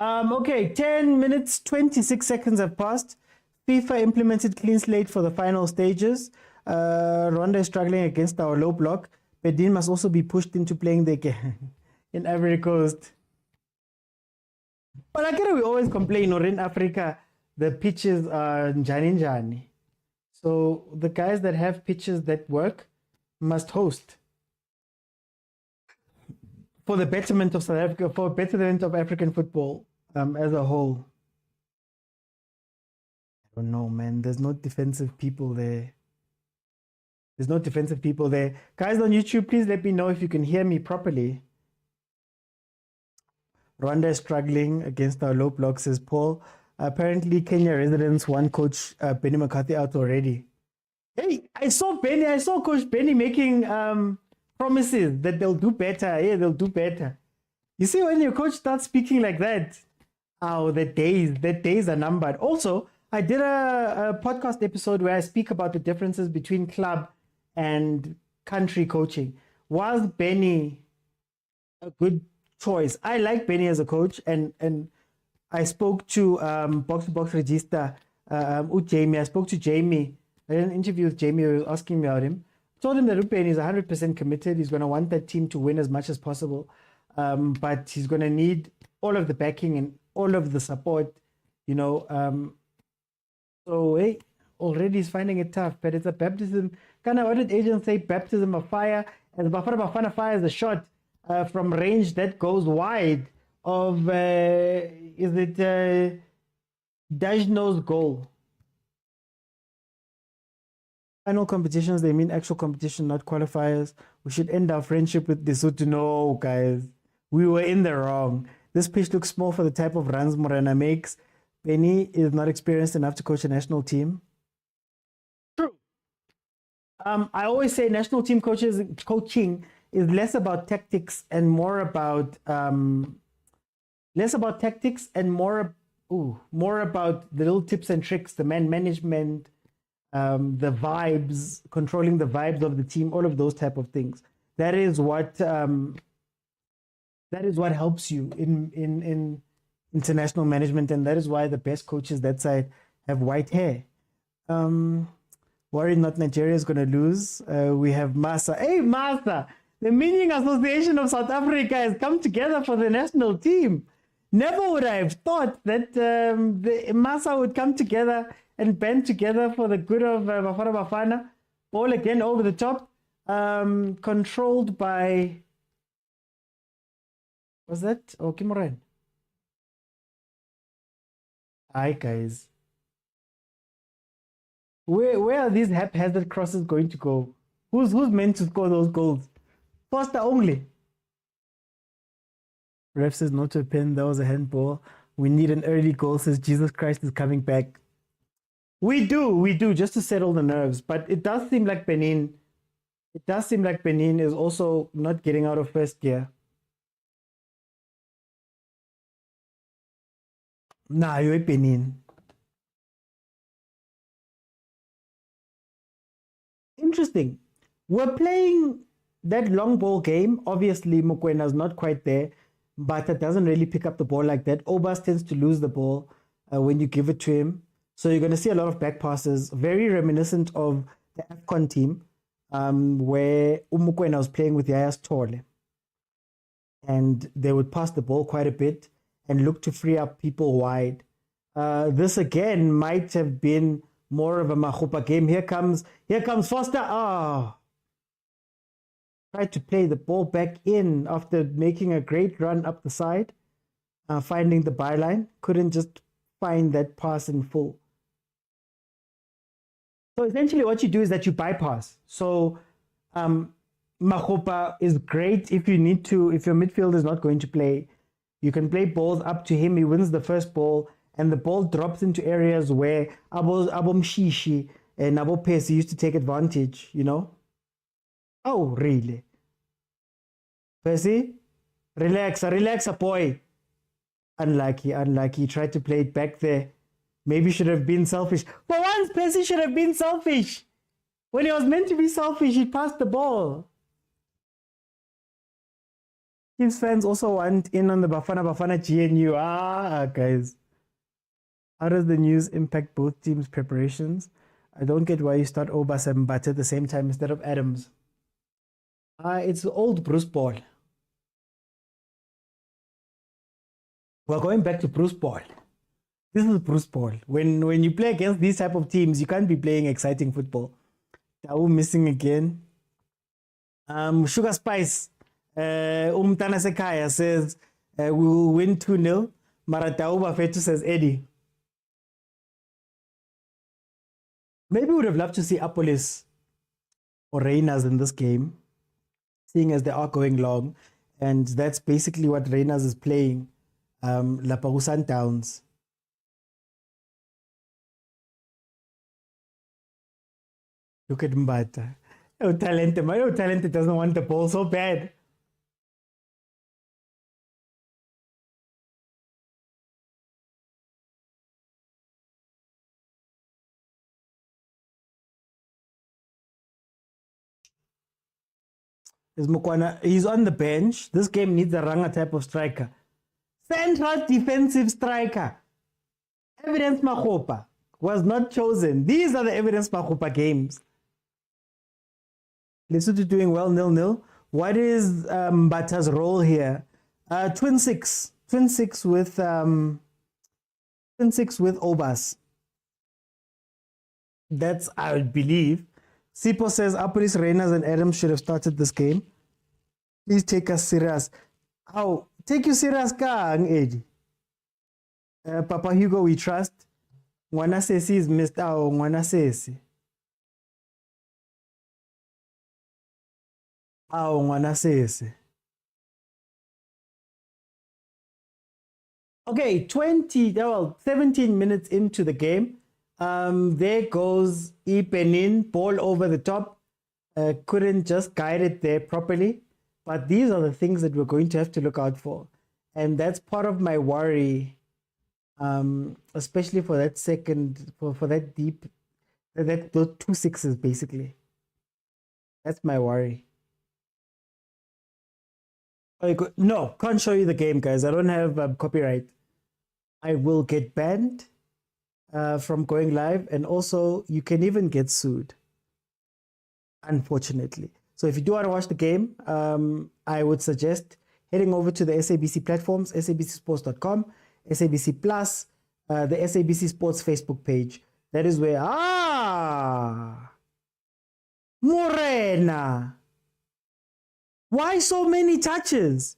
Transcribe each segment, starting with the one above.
Okay, 10 minutes, 26 seconds have passed. FIFA implemented clean slate for the final stages. Rwanda is struggling against our low block. Benin must also be pushed into playing the game in Ivory Coast. But we always complain, or in Africa, the pitches are njani. So the guys that have pitches that work must host. For the betterment of South Africa, for betterment of African football as a whole. I don't know, man. There's no defensive people there. There's no defensive people there. Guys on YouTube, please let me know if you can hear me properly. Rwanda is struggling against our low block, says Paul. Apparently, Kenya residents want Coach Benny McCarthy out already. Hey, I saw Coach Benny making promises that they'll do better. Yeah, they'll do better. You see, when your coach starts speaking like that, the days are numbered. Also, I did a podcast episode where I speak about the differences between club and country coaching. Was Benny a good choice? I like Benny as a coach, and I spoke to Box to Box Register, Jamie. I spoke to Jamie. I did an interview with Jamie. He was asking me about him. Told him that Rupen is 100% committed. He's going to want that team to win as much as possible. But he's going to need all of the backing and all of the support, you know. So, hey, already he's finding it tough, but it's a baptism. What did agents say? Baptism of fire. And Bafana Bafana fires a shot from range that goes wide of, is it Dajno's goal? Final competitions, they mean actual competition, not qualifiers. We should end our friendship with Lesotho. No, guys, we were in the wrong. This pitch looks small for the type of runs Morena makes. Benny is not experienced enough to coach a national team. True. I always say national team coaching is less about tactics and more about more about the little tips and tricks, the man management, the vibes, controlling the vibes of the team, all of those type of things. That is what helps you in international management, and that is why the best coaches that side have white hair. Worried not Nigeria is going to lose. We have Masa. Hey, Masa, the Meaning Association of South Africa has come together for the national team. Never would I have thought that the Masa would come together and band together for the good of Bafana Bafana. Ball again over the top. Controlled by... Was that? Oh, Kimoran. Hi, guys. Where are these haphazard crosses going to go? Who's meant to score those goals? Foster only. Ref says not to a pen. That was a handball. We need an early goal, says Jesus Christ is coming back. We do, just to settle the nerves. But it does seem like Benin is also not getting out of first gear. Nah, you're Benin. Interesting. We're playing that long ball game. Obviously, Mokwena is not quite there, but it doesn't really pick up the ball like that. Obas tends to lose the ball when you give it to him. So you're going to see a lot of back passes, very reminiscent of the AFCON team, where Mokwena was playing with Yaya Stole. And they would pass the ball quite a bit and look to free up people wide. This again might have been more of a Mahupa game. Here comes Foster. Tried to play the ball back in after making a great run up the side, finding the byline. Couldn't just find that pass in full. So essentially what you do is that you bypass. So Mahupa is great if you need to, if your midfield is not going to play. You can play balls up to him. He wins the first ball, and the ball drops into areas where Abo Mshishi and Abo Pesi used to take advantage, you know? Oh, really? Pesi? Relax, boy. Unlucky. He tried to play it back there. Maybe should have been selfish. For once, Pesi should have been selfish. When he was meant to be selfish, he passed the ball. Chiefs fans also want in on the Bafana Bafana GNU. Guys. How does the news impact both teams' preparations? I don't get why you start Obas and Bat at the same time instead of Adams. It's old Bruce Ball. We're going back to Bruce Ball. This is Bruce Ball. When you play against these type of teams, you can't be playing exciting football. Tau missing again. Sugar Spice. Umtana Sekaya says we will win 2-0. Maratau Bafetu says Eddie. Maybe we would have loved to see Apolis or Reyners in this game, seeing as they are going long. And that's basically what Reyners is playing. Laparu Sundowns. Look at Mbata. Oh, talented. My talented doesn't want the ball so bad. Is Mokwena, he's on the bench. This game needs a Ranga type of striker. Central defensive striker. Evidence Makhopa was not chosen. These are the Evidence Makhopa games. Lesotho doing well, 0-0. What is Mbata's role here? Twin six with Obas. That's, I would believe. Sipo says Apolis, Reyners, and Adams should have started this game. Please take us serious. How? Take you serious, Kang Eddie. Papa Hugo, we trust. Ngwana Sesi is missed out. Ngwana Sesi. Ngwana Sesi. Okay, 17 minutes into the game. There goes BENIN, ball over the top. Couldn't just guide it there properly. But these are the things that we're going to have to look out for. And that's part of my worry, especially for that second, for that deep, those 2 sixes basically. That's my worry. No, can't show you the game, guys. I don't have copyright. I will get banned from going live, and also you can even get sued, unfortunately. So if you do want to watch the game, I would suggest heading over to the SABC platforms, sabcsports.com, SABC Plus, the SABC Sports Facebook page. That is where, Morena. Why so many touches?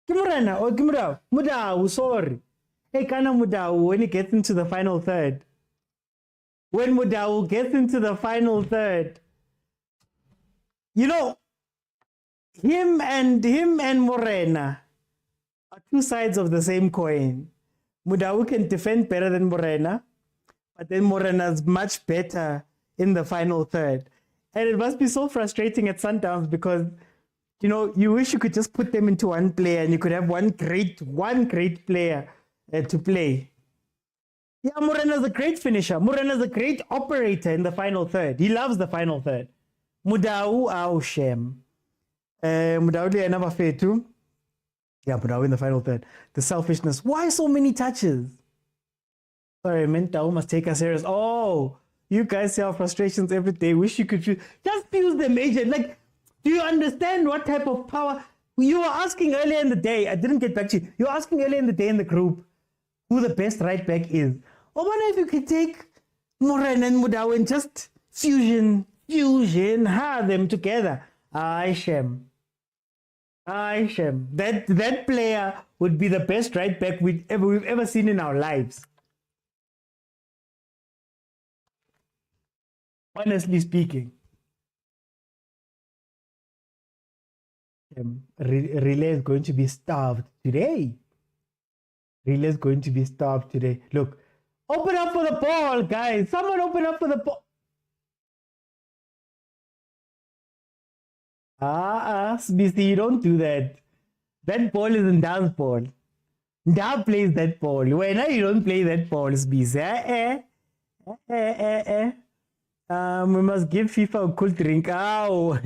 Morena, or Mudau, sorry. Hey, Kana Mudau, when he gets into the final third. When Mudau gets into the final third. You know, him and Morena are two sides of the same coin. Mudau can defend better than Morena, but then Morena is much better in the final third. And it must be so frustrating at Sundowns because, you know, you wish you could just put them into one player and you could have one great player to play. Yeah, Morena's a great finisher. Morena's a great operator in the final third. He loves the final third. Mudau, shame. Mudau li never fair too. Yeah, Mudau in the final third. The selfishness. Why so many touches? Sorry, I meant Tau must take us serious. Oh, you guys see our frustrations every day. Wish you could just feel them, agent. Like, do you understand what type of power? You were asking earlier in the day. I didn't get back to you. You were asking earlier in the day in the group who the best right back is. I wonder if you could take Morena and Mudau and just fusion them together. Shem. That player would be the best right back we've ever seen in our lives. Honestly speaking. Relay is going to be starved today. Relay is going to be starved today. Look, open up for the ball, guys. Someone open up for the ball. SBC, you don't do that. That ball is in Da's ball. Da plays that ball. When you don't play that ball, SBC. We must give FIFA a cool drink. Ow.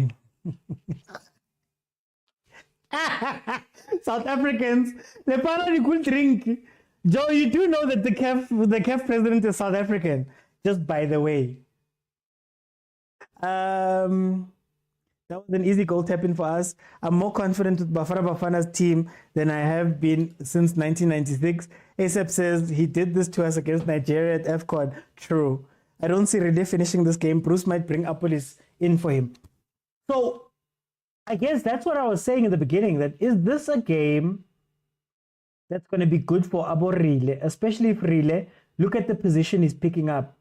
South Africans, they probably could drink. Joe, you do know that the CAF president is South African, just by the way. That was an easy goal tap-in for us. I'm more confident with Bafana Bafana's team than I have been since 1996. ASAP says he did this to us against Nigeria at AFCON. True. I don't see Relay finishing this game. Bruce might bring Apolis in for him. So, I guess that's what I was saying in the beginning, that is this a game that's going to be good for Abo Relay, especially if Relay, look at the position he's picking up.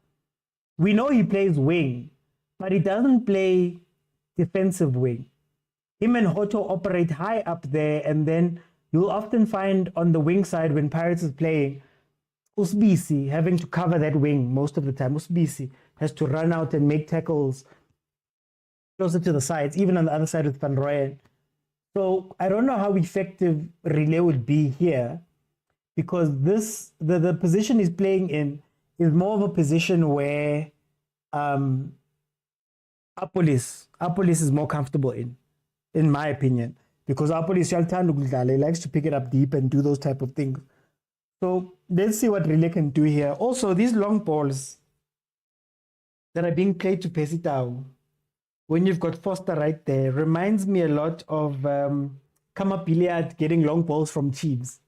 We know he plays wing, but he doesn't play defensive wing. Him and Hoto operate high up there, and then you'll often find on the wing side when Pirates is playing, Usbisi having to cover that wing most of the time. Usbisi has to run out and make tackles closer to the sides, even on the other side with Van Rooyen. So I don't know how effective Relay would be here, because the position he's playing in is more of a position where Apolis is more comfortable in my opinion, because Apolis he likes to pick it up deep and do those type of things. So let's see what Relay can do here. Also, these long balls that are being played to Pesitao, when you've got Foster right there, reminds me a lot of Kamapiliad getting long balls from Chiefs.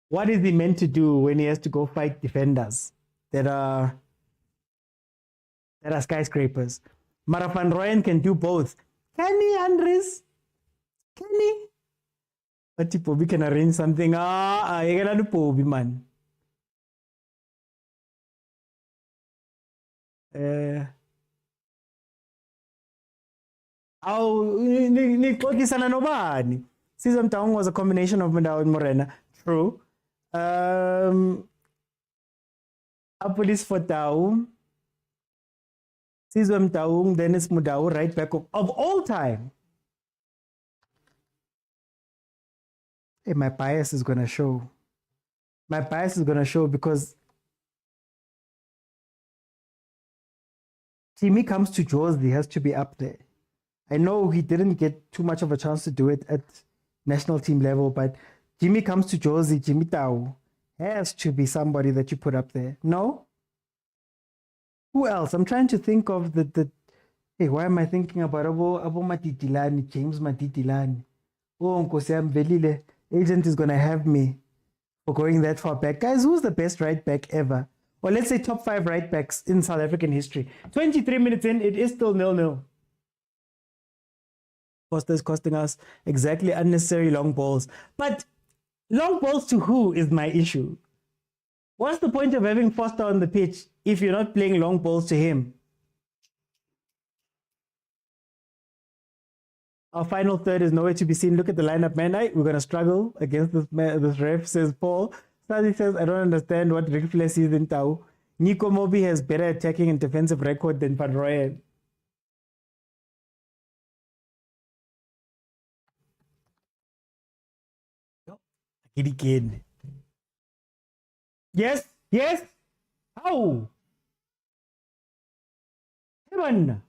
What is he meant to do when he has to go fight defenders that are skyscrapers? Van Rooyen can do both. Can he, Andres? Can he? But Pobi can arrange something. You can do Pobi, man. Nixoxisana nobani. Season Town was a combination of Mundau and Morena. True. Apolis for Tau. Sizwe Mtaung, Dennis Mudau, right back of all time. Hey, my bias is going to show. My bias is going to show because Timmy comes to Jaws, he has to be up there. I know he didn't get too much of a chance to do it at national team level, but Jimmy comes to Josie, Jimmy Tau has to be somebody that you put up there. No? Who else? I'm trying to think of the hey, why am I thinking about Abo Matitilani, James Matitilani? Oh, Nkosiam Velile, agent is gonna have me for going that far back. Guys, who's the best right back ever? Or let's say top 5 right backs in South African history. 23 minutes in, it is still 0-0. Foster is costing us exactly unnecessary long balls. But long balls to who is my issue? What's the point of having Foster on the pitch if you're not playing long balls to him? Our final third is nowhere to be seen. Look at the lineup, man. We're going to struggle against this ref, says Paul. Sadi says, I don't understand what Rick Fle sees in Tau. Nico Mobi has better attacking and defensive record than Van Rooyen. Again. Yes, yes. How? Heaven.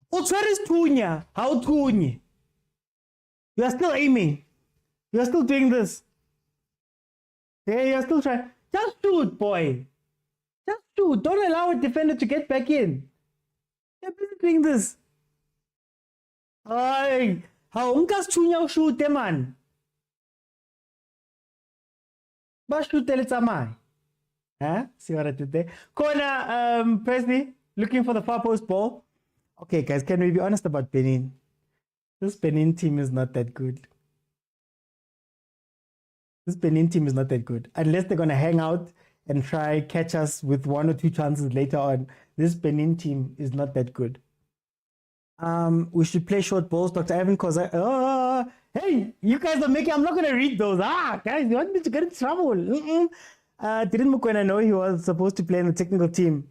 Where is Tunya? How Tunya? You are still aiming. You are still doing this. Yeah, you are still trying. Just shoot, boy. Just shoot. Don't allow a defender to get back in. You're busy doing this. Ay, how unkas Tunya shoot, man? Bashu Teletsamai. Huh? See what I did there? Corner, Presley, looking for the far post ball. Okay, guys, can we be honest about Benin? This Benin team is not that good. This Benin team is not that good. Unless they're going to hang out and try catch us with 1 or 2 chances later on. This Benin team is not that good. We should play short balls. Dr. Ivan Khoza. Hey, you guys are making... I'm not going to read those. Guys, you want me to get in trouble. Didn't Mokwena know he was supposed to play in the technical team?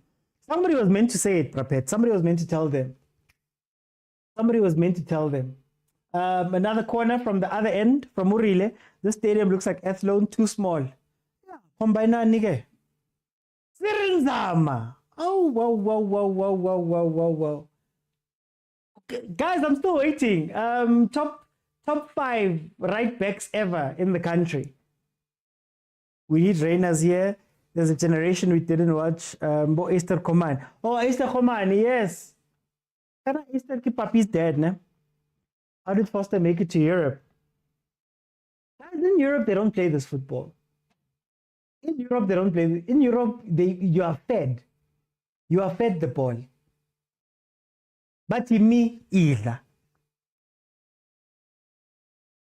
Somebody was meant to say it, Prapet. Somebody was meant to tell them. Somebody was meant to tell them. Another corner from the other end, from Urile. This stadium looks like Athlone, too small. Yeah, Kombaina nige. Sirinzama. Oh, wow. Okay, guys, I'm still waiting. Top top 5 right backs ever in the country. We need Reyners here. There's a generation we didn't watch. Esther Coman. Oh, Esther Coman, yes. Esther Papi's dead, ne? How did Foster make it to Europe? In Europe, they don't play this football. In Europe, they don't play. In Europe, you are fed. You are fed the ball. But in me, either.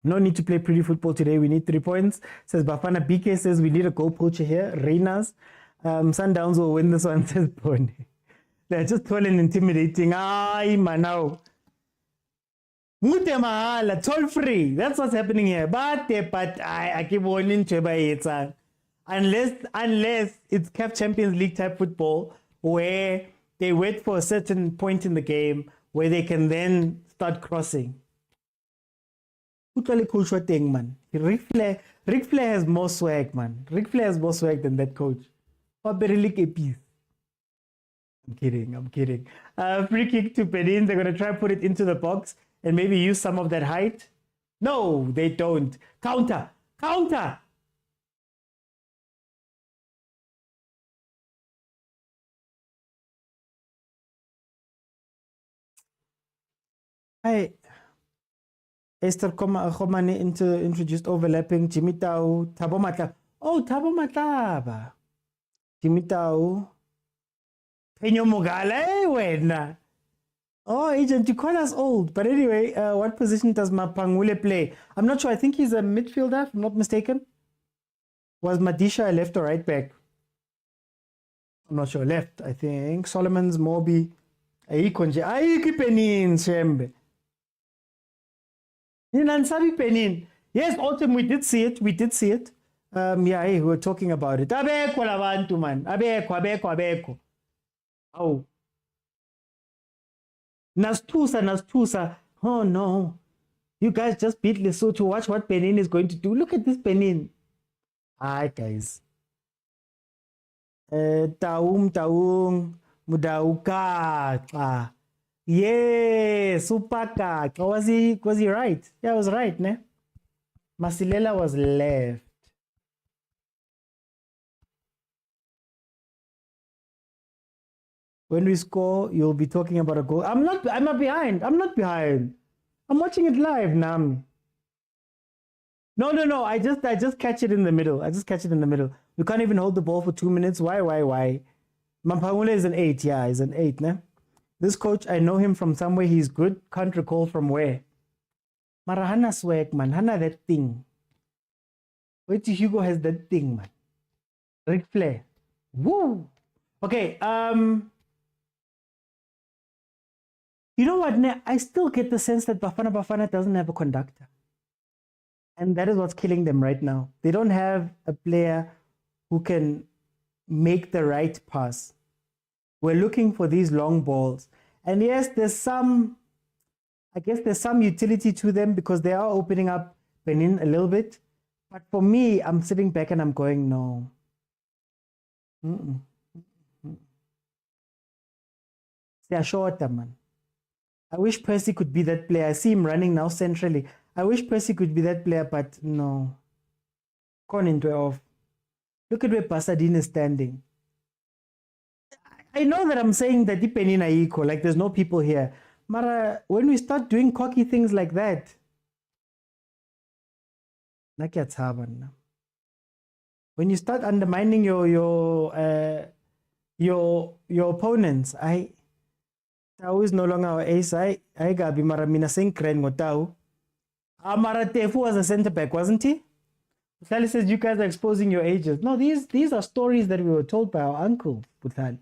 No need to play pretty football today. We need 3 points. Says Bafana. BK says we need a goal poacher here. Reyners. Sundowns will win this one, says Bonnie. They're just tall and intimidating. Ay, manao. Mute mahala, toll free. That's what's happening here. But I keep warning to it. Unless it's CAF Champions League type football where they wait for a certain point in the game where they can then start crossing. Man. Ric Flair has more swag, man. Ric Flair has more swag than that coach. I'm kidding. Free kick to Benin. They're going to try and put it into the box and maybe use some of that height. No, they don't. Counter. Hey. Esther Komane introduced overlapping. Jimmy Tau, Thabo Matlaba. Oh, Thabo Matlaba. Jimmy Tau. Penyo Mogale, wena. Oh, agent, you call us old. But anyway, what position does Mapangule play? I'm not sure. I think he's a midfielder, if I'm not mistaken. Was Madisha a left or right back? I'm not sure. Left, I think. Solomon's Mobi. Aiki Penin, Shembe. Penin. Yes, Autumn, we did see it. Yeah, we were talking about it. Abeko labantu man. Abeko. Oh. Nastusa. Oh no. You guys just beat Lesotho. Watch what Benin is going to do. Look at this Benin. Hi guys. Taung. Mudauka. Yeah, Supaka. Was he right? Yeah, I was right, ne? Masilela was left. When we score, you'll be talking about a goal. I'm not behind. I'm watching it live, Nam. No. I just catch it in the middle. We can't even hold the ball for 2 minutes. Why? Mampangule is an 8. Yeah, he's an 8, ne? This coach, I know him from somewhere. He's good. Can't recall from where. Mara hana swag, man. Hana that thing. Wait till Hugo has that thing, man. Ric Flair. Woo! Okay, you know what? I still get the sense that Bafana Bafana doesn't have a conductor. And that is what's killing them right now. They don't have a player who can make the right pass. We're looking for these long balls. And yes, there's some utility to them because they are opening up Benin a little bit. But for me, I'm sitting back and I'm going, no. They're shorter, man. I wish Percy could be that player. I see him running now centrally. I wish Percy could be that player, but no. Gone into off. Look at where Pasadena is standing. I know that I'm saying that Benin are equal, like there's no people here. Mara, when we start doing cocky things like that, when you start undermining your opponents, I is no longer our ace. I gabi mara mina sing kren ngotau. Amara Tefu was a center back, wasn't he? Puthali says you guys are exposing your ages. No, these are stories that we were told by our uncle, Puthali.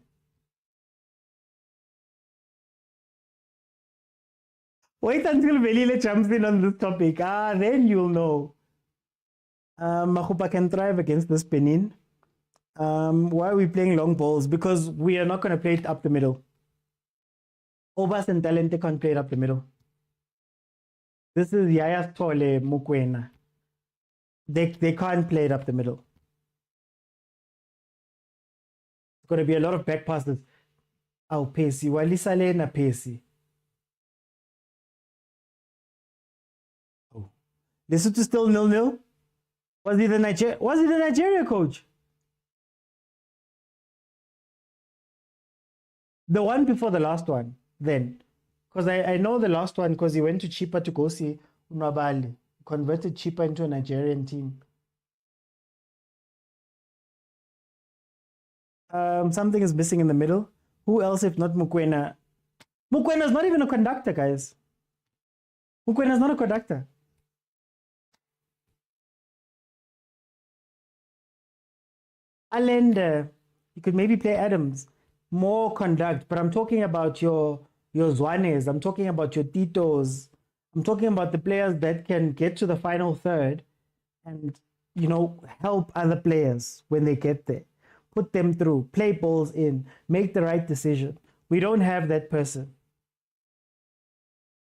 Wait until Velile jumps in on this topic. Then you'll know. Makupa can thrive against this Benin. Why are we playing long balls? Because we are not going to play it up the middle. Obas and Talente can't play it up the middle. This is Yaya's Tole Mokwena. They can't play it up the middle. It's going to be a lot of back passes. Oh, Pacey. Walisale na Pacey. Oh. Lesotho still 0-0. Was he the Nigeria coach? The one before the last one, then. Because I know the last one because he went to Chipa to go see Unwabali. Converted Chipa into a Nigerian team. Something is missing in the middle. Who else if not Mokwena? Mokwena is not even a conductor, guys. Mokwena is not a conductor. Allende, you could maybe play Adams. More conduct, but I'm talking about your Zwanes. I'm talking about your Titos. I'm talking about the players that can get to the final third and, you know, help other players when they get there. Put them through, play balls in, make the right decision. We don't have that person.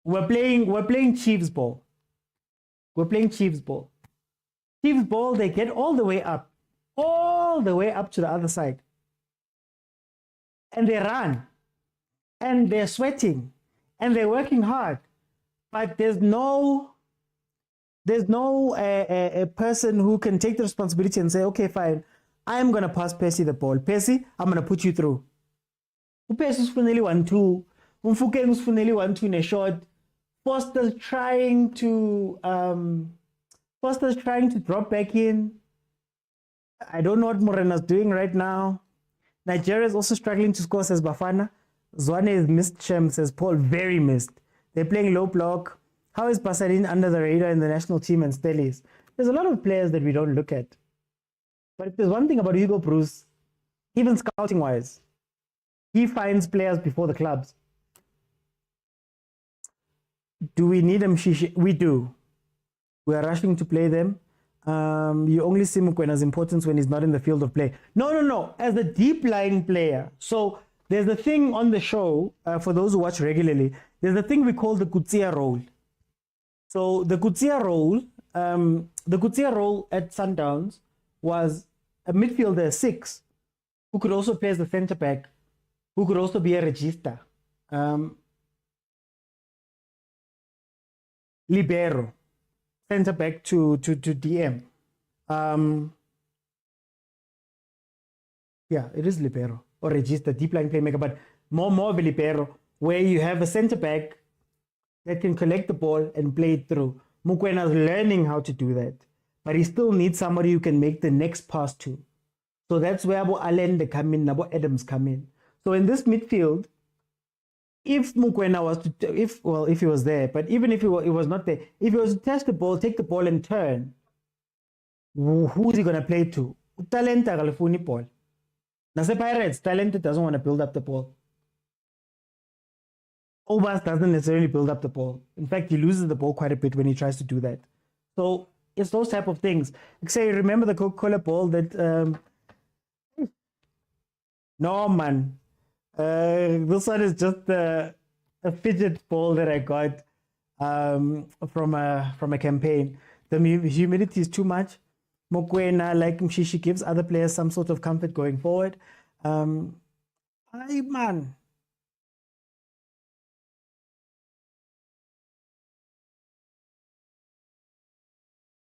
We're playing Chiefs ball. We're playing Chiefs ball. Chiefs ball, they get all the way up to the other side. And they run. And they're sweating. And they're working hard. But there's no a person who can take the responsibility and say, okay, fine, I'm going to pass Percy the ball. Percy, I'm going to put you through. Percy's finally 1-2. Umfukeng's finally 1-2 in a shot. Foster's trying to drop back in. I don't know what Morena's doing right now. Nigeria is also struggling to score, says Bafana. Zwane is missed, Shem, says Paul. Very missed. They're playing low block. How is Pasadena under the radar in the national team and Stellies? There's a lot of players that we don't look at. But if there's one thing about Hugo Bruce, even scouting-wise, he finds players before the clubs. Do we need them? We do. We are rushing to play them. You only see Mokwena's importance when he's not in the field of play. No. As a deep-lying player. So there's a thing on the show, for those who watch regularly, there's a thing we call the Kutsia role. So the Kutsia role at Sundowns was a midfielder, 6, who could also play as the centre back, who could also be a register. Libero, centre back to DM. Yeah, it is libero or register, deep line playmaker, but more of a libero, where you have a centre back that can collect the ball and play it through. Mokwena's learning how to do that, but he still needs somebody who can make the next pass to. So that's where Abo Allende come in, Abo Adams come in. So in this midfield, if Mokwena was to, if he was there, but even if he was not there, if he was to test the ball, take the ball and turn, who is he going to play to? Talenta galifuni ball. Nase Pirates, Talenta doesn't want to build up the ball. Obas doesn't necessarily build up the ball. In fact, he loses the ball quite a bit when he tries to do that. So it's those type of things. Like say, remember the Coca-Cola ball that... no, man. This one is just a fidget ball that I got from a campaign. The humidity is too much. Mokwena, like Mshishi, gives other players some sort of comfort going forward. Man.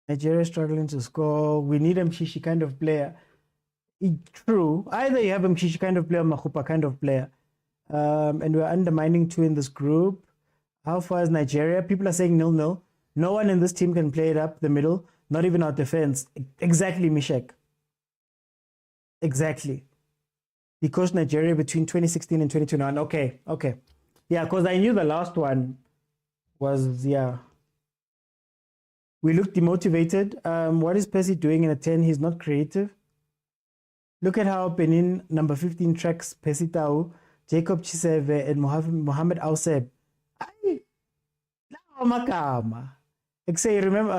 Nigeria struggling to score. We need a Mshishi kind of player. True. Either you have a Mshishi kind of player or Mahupa kind of player. And we're undermining 2 in this group. How far is Nigeria? People are saying 0-0. No one in this team can play it up the middle. Not even our defense. Exactly, Mishek. Exactly. He coached Nigeria between 2016 and 2021. Okay. Yeah, because I knew the last one was, yeah. We look demotivated. What is Percy doing in a 10? He's not creative. Look at how Benin number 15 tracks Percy Tau, Jacob Chiseve, and Mohammed Auseb. Say, remember,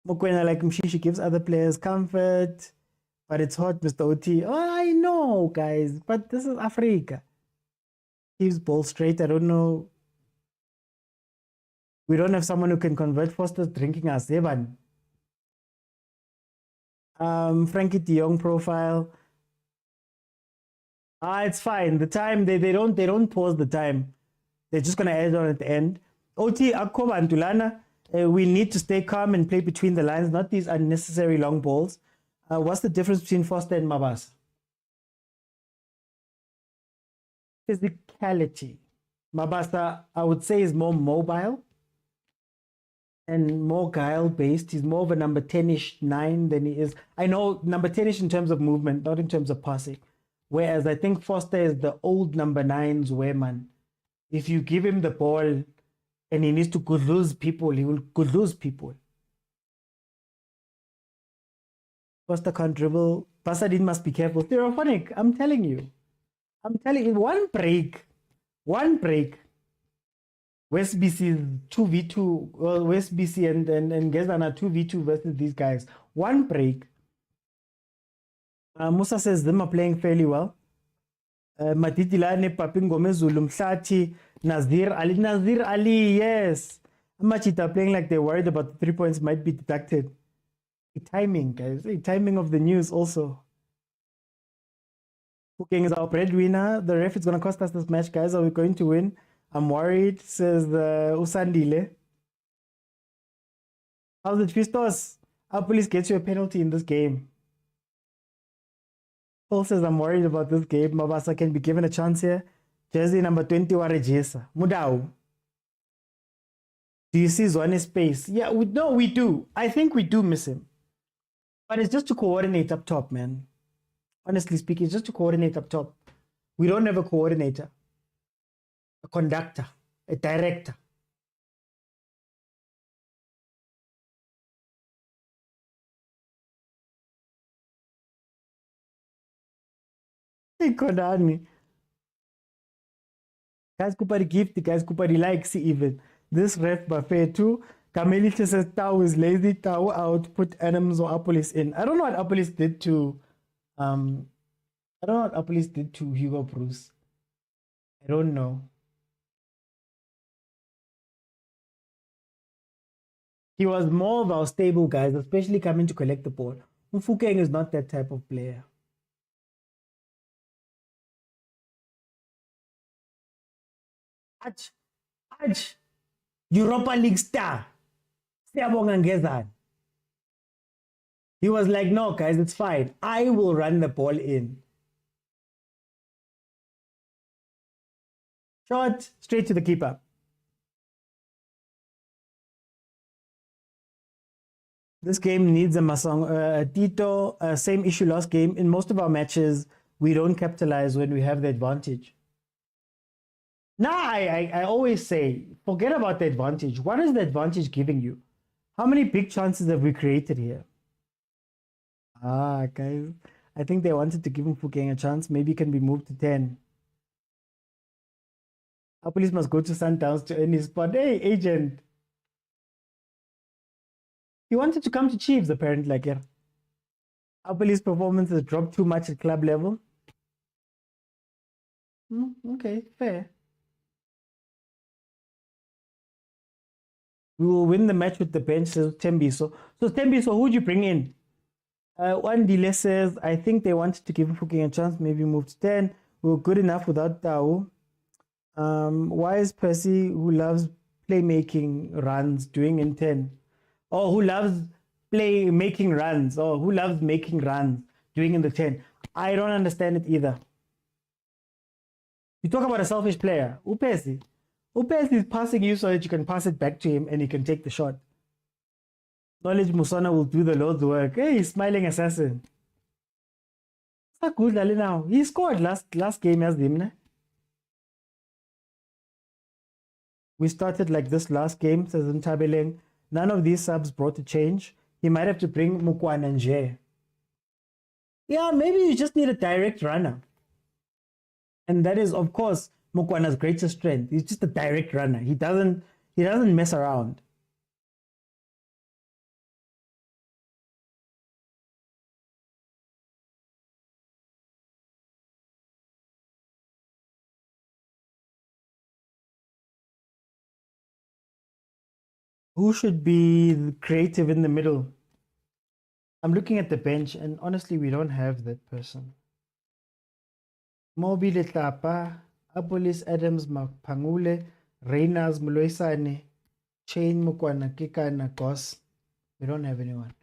Mokwena, like Mshishi, gives other players comfort, but it's hot, Mr. OT. Oh, I know, guys, but this is Africa. Gives ball straight. I don't know. We don't have someone who can convert. Foster's drinking us. Frankie de Jong profile. It's fine. The time they don't pause the time. They're just gonna add on at the end. OT Akoba and Tulana. We need to stay calm and play between the lines, not these unnecessary long balls. What's the difference between Foster and Mabasa? Physicality. Mabasa, I would say, is more mobile and more guile-based. He's more of a number 10-ish 9 than he is. I know number 10-ish in terms of movement, not in terms of passing. Whereas I think Foster is the old number 9's where, man, if you give him the ball and he needs to lose people, he will lose people. Foster can't dribble. Pasadin must be careful. Stereophonic, I'm telling you. One break. West BC is 2v2. Well, West BC and Gezan are 2v2 versus these guys. One break. Musa says them are playing fairly well. Matitilane, Papingome Zulu, Mhlati, Nazir Ali, yes. Machita playing like they're worried about the 3 points might be deducted. Timing, guys. Timing of the news also. Cooking is our breadwinner. The ref is going to cost us this match, guys. Are we going to win? I'm worried, says Usandile. How's it, Fistos? Our police gets you a penalty in this game. Paul says, I'm worried about this game. Mabasa can be given a chance here. Jersey number 21, Regisa. Mudau. Do you see Zwane's space? Yeah, we do. I think we do miss him. But it's just to coordinate up top, man. Honestly speaking, it's just to coordinate up top. We don't have a coordinator, a conductor, a director. Hey, Konani. Guys, Kupari gift, guys, Kupari likes even. This ref buffet too. Kameli says Tau is lazy. Tau out. Put Adams or Apolis in. I don't know what Apolis did to Hugo Bruce. I don't know. He was more of our stable guys, especially coming to collect the ball. Mfukeng is not that type of player. Arch. Europa League star. He was like, no, guys, it's fine. I will run the ball in. Shot, straight to the keeper. This game needs a Masong. Tito, same issue last game. In most of our matches, we don't capitalize when we have the advantage. Now, I always say, forget about the advantage. What is the advantage giving you? How many big chances have we created here? Guys, I think they wanted to give him Fukeng a chance. Maybe it can be moved to 10. Our police must go to Sundowns to earn his spot. Hey, agent. He wanted to come to Chiefs, apparently. Like, yeah. Our police performance has dropped too much at club level. Okay, fair. We will win the match with the bench, says Tembiso. So Tembiso, who'd you bring in? One delay says, I think they wanted to give Fuking a chance, maybe move to 10. We were good enough without Tau. Why is Percy, who loves playmaking runs, doing in 10? Or who loves making runs? Or who loves making runs, doing in the 10? I don't understand it either. You talk about a selfish player. Upesi. Upesi is passing you so that you can pass it back to him and he can take the shot. Knowledge Musona will do the Lord's work. Hey, smiling assassin. It's not good, Lali, now. He scored last game as him, ne? We started like this last game, says Ntabeleng. None of these subs brought a change. He might have to bring Mokwena and Nje. Yeah, maybe you just need a direct runner. And that is, of course, Mokwena's greatest strength. He's just a direct runner. He doesn't mess around. Who should be creative in the middle? I'm looking at the bench, and honestly, we don't have that person. Mobi Letlapa, Apolis Adams Pangule, Reynaz Muloisane, Chain Mokwena, Kikana, Kos. We don't have anyone.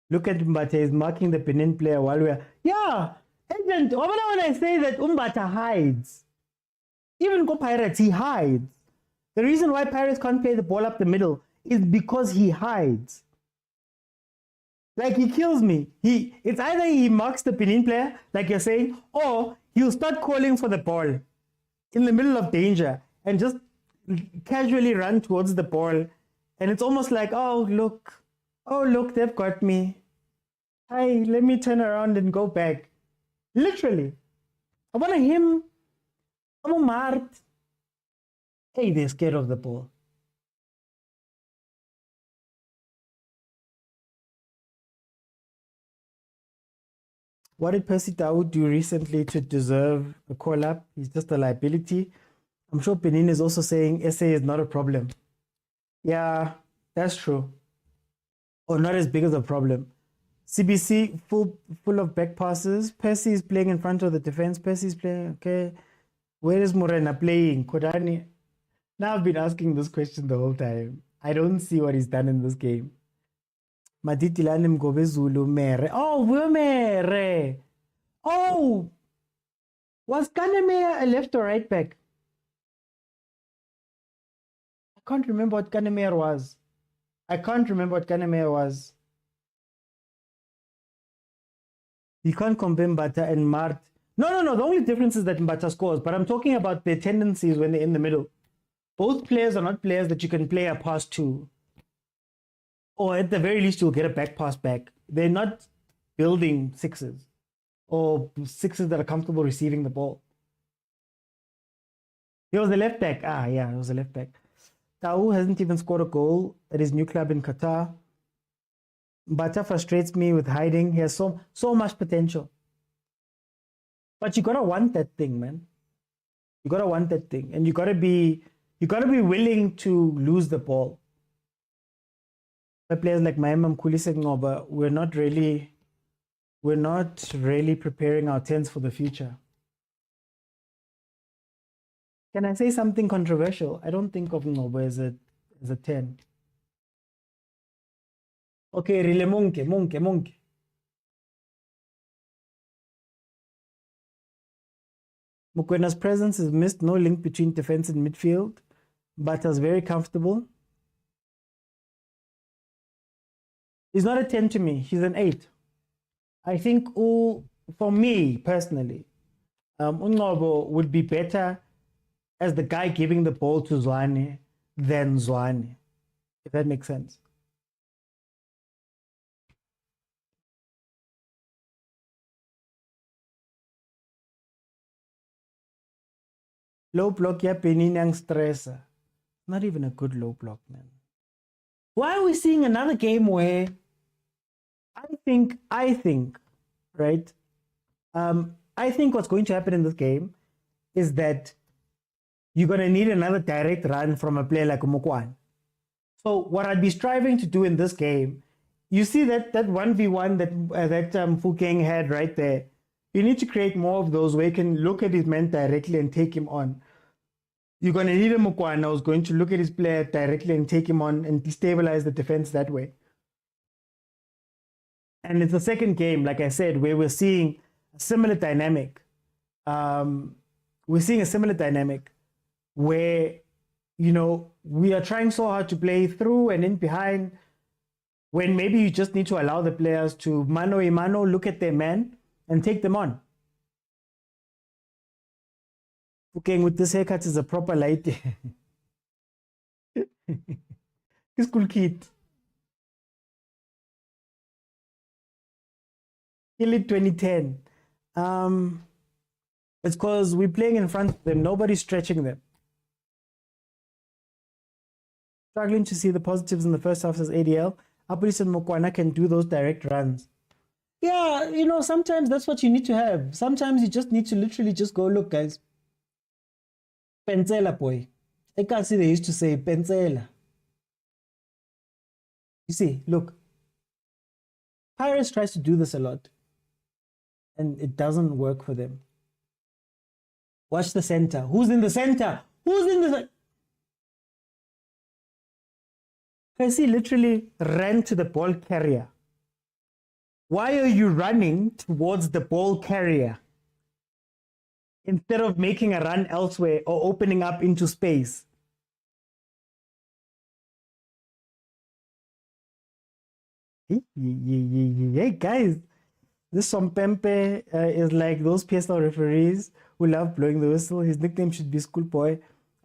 Look at Umbata, he's marking the Benin player while we're... Yeah! Agent, when I say that Umbata hides, even go Pirates, he hides. The reason why Pirates can't play the ball up the middle is because he hides. Like, he kills me. It's either he marks the Benin player, like you're saying, or he'll start calling for the ball in the middle of danger and just casually run towards the ball. And it's almost like, oh, look, they've got me. Hi, let me turn around and go back. Literally. I want him. I'm a mart. Hey, they're scared of the ball. What did Percy Tau do recently to deserve a call-up? He's just a liability. I'm sure Benin is also saying SA is not a problem. Yeah, that's true. Or not as big as a problem. CBC full of back passes. Percy is playing in front of the defense. Percy is playing, okay. Where is Morena playing? Kodani. Now I've been asking this question the whole time. I don't see what he's done in this game. Maditilane Mgobe Zulu Mere. Oh, we're Mere. Oh, was Kanemea a left or right back? I can't remember what Kanemea was. You can't compare Mbata and Mart. No. The only difference is that Mbata scores, but I'm talking about their tendencies when they're in the middle. Both players are not players that you can play a pass to. Or at the very least, you'll get a back pass back. They're not building sixes or sixes that are comfortable receiving the ball. He was the left back. He was the left back. Tau hasn't even scored a goal at his new club in Qatar. Mbata frustrates me with hiding. He has so much potential. But you gotta want that thing, man. You gotta want that thing. And you gotta be willing to lose the ball. Players like Maema Mkhulise, we're not really preparing our tents for the future. Can I say something controversial? I don't think of Ngoba as a 10. Okay, Rile Monke. Mokwena's presence is missed. No link between defense and midfield. Bata's very comfortable. He's not a 10 to me. He's an 8. I think, for me personally, Ungobo would be better as the guy giving the ball to Zwane than Zwane, if that makes sense. Low block, yeah, Benin yang stress. Not even a good low block, man. Why are we seeing another game where I think, right? I think what's going to happen in this game is that you're going to need another direct run from a player like Mokwena. So what I'd be striving to do in this game, you see that 1v1 that Fukeng had right there. You need to create more of those where you can look at his man directly and take him on. You're going to need a Mokwena who's going to look at his player directly and take him on and destabilize the defense that way. And it's the second game, like I said, where we're seeing a similar dynamic. We're seeing a similar dynamic where, we are trying so hard to play through and in behind when maybe you just need to allow the players to mano a mano, look at their man and take them on. Cooking with this haircut is a proper light. This cool kid. Kill it 2010. It's because we're playing in front of them. Nobody's stretching them. Struggling to see the positives in the first half as ADL. Patrice and Mokwena can do those direct runs. Yeah, sometimes that's what you need to have. Sometimes you just need to literally just go, look, guys. Pensela, boy. I can't see they used to say pensela. You see, look. Pirates tries to do this a lot. And it doesn't work for them. Watch the center. Who's in the center? Percy literally ran to the ball carrier. Why are you running towards the ball carrier instead of making a run elsewhere or opening up into space? Hey guys, this Sompempe is like those PSL referees who love blowing the whistle. His nickname should be Schoolboy.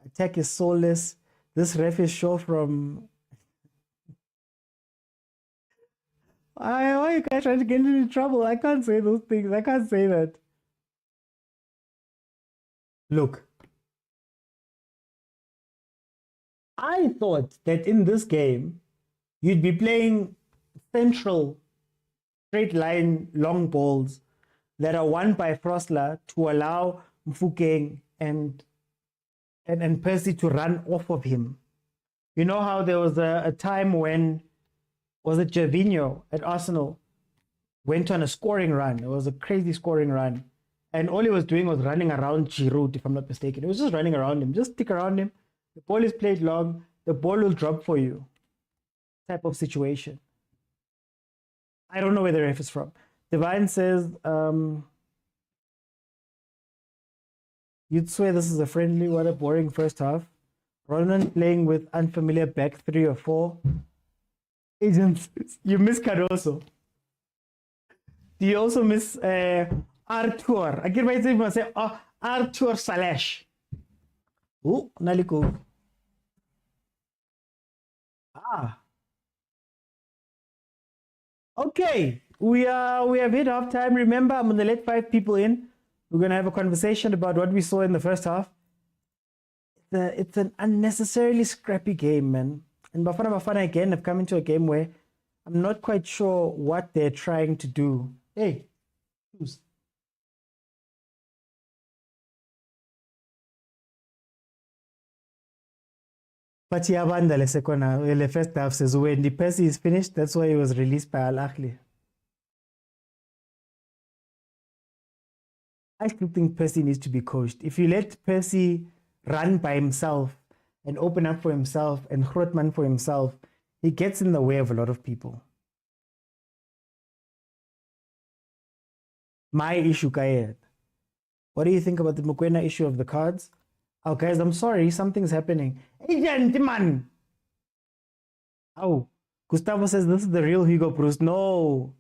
Attack is soulless. This ref is sure from... Why are you guys trying to get into trouble? I can't say those things. I can't say that. Look, I thought that in this game, you'd be playing central straight line long balls that are won by Frosler to allow Mfukeng and Percy to run off of him. You know how there was a time when, was it Gervinho at Arsenal, went on a scoring run. It was a crazy scoring run. And all he was doing was running around Giroud, if I'm not mistaken. It was just running around him. Just stick around him. The ball is played long. The ball will drop for you. Type of situation. I don't know where the ref is from. Divine says, you'd swear this is a friendly, what a boring first half. Ronan playing with unfamiliar back 3 or 4. Agents, you miss Cardoso. Do you also miss Arthur? I get my name and say Arthur Salash. Oh, Naliko. Okay, we have hit half time. Remember, I'm gonna let 5 people in. We're gonna have a conversation about what we saw in the first half. It's an unnecessarily scrappy game, man. And Bafana Bafana again have come into a game where I'm not quite sure what they're trying to do. Hey, who's? But Yabanda le second the first half says when the Percy is finished, that's why he was released by Ahly. I still think Percy needs to be coached. If you let Percy run by himself and open up for himself and Grootman for himself, he gets in the way of a lot of people. My issue, Kayed. What do you think about the Mokwena issue of the cards? Oh, guys, I'm sorry. Something's happening. Agent, man! Oh, Gustavo says this is the real Hugo Bruce. No.